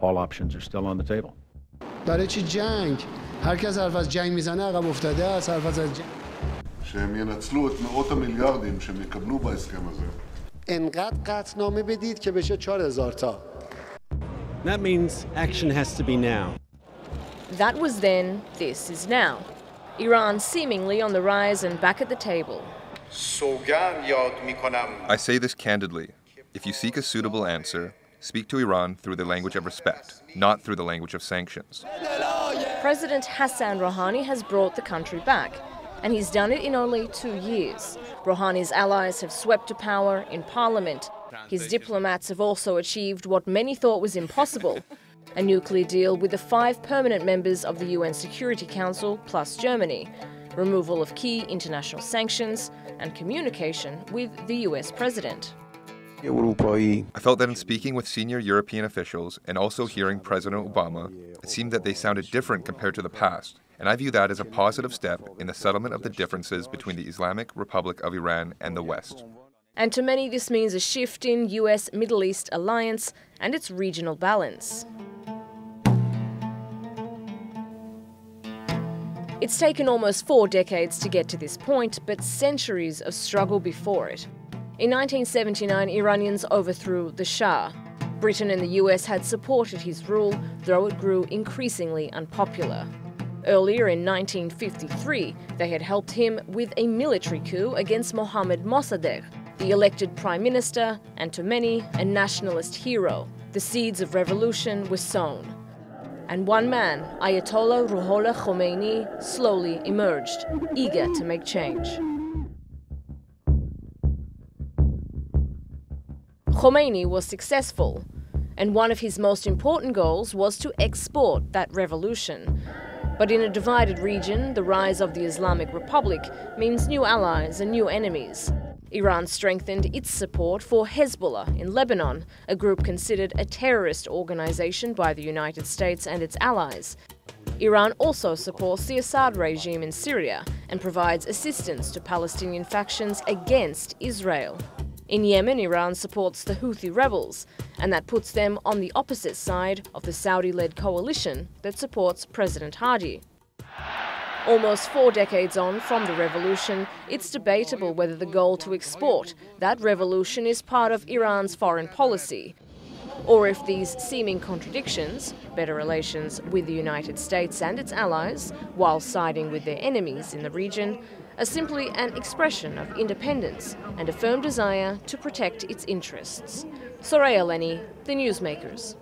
all options are still on the table. برای چی جنگ؟ هر کس حرف از جنگ میزنه عقب افتاده است. حرف از جنگ. שהם ינצלו את מאות המיליארדים שהם יקבלו בהסכם הזה. انقدر قطعنامه بدید که بشه 4000 تا. That means action has to be now. That was then, this is now. Iran seemingly on the rise and back at the table. I say this candidly. If you seek a suitable answer, speak to Iran through the language of respect, not through the language of sanctions. President Hassan Rouhani has brought the country back, and he's done it in only 2 years. Rouhani's allies have swept to power in parliament. His diplomats have also achieved what many thought was impossible, a nuclear deal with the 5 permanent members of the UN Security Council plus Germany, removal of key international sanctions, and communication with the US president. I felt that in speaking with senior European officials and also hearing President Obama, it seemed that they sounded different compared to the past, and I view that as a positive step in the settlement of the differences between the Islamic Republic of Iran and the West. And to many, this means a shift in US-Middle East alliance and its regional balance. It's taken almost 4 decades to get to this point, but centuries of struggle before it. In 1979, Iranians overthrew the Shah. Britain and the US had supported his rule, though it grew increasingly unpopular. Earlier in 1953, they had helped him with a military coup against Mohammad Mossadegh, the elected prime minister, and to many, a nationalist hero. The seeds of revolution were sown. And one man, Ayatollah Ali Khamenei, slowly emerged, eager to make change. Khomeini was successful, and one of his most important goals was to export that revolution. But in a divided region, the rise of the Islamic Republic means new allies and new enemies. Iran strengthened its support for Hezbollah in Lebanon, a group considered a terrorist organization by the United States and its allies. Iran also supports the Assad regime in Syria and provides assistance to Palestinian factions against Israel. In Yemen, Iran supports the Houthi rebels, and that puts them on the opposite side of the Saudi-led coalition that supports President Hadi. Almost 4 decades on from the revolution, it's debatable whether the goal to export that revolution is part of Iran's foreign policy, or if these seeming contradictions, better relations with the United States and its allies, while siding with their enemies in the region, are simply an expression of independence and a firm desire to protect its interests. Soraya Lenny, The Newsmakers.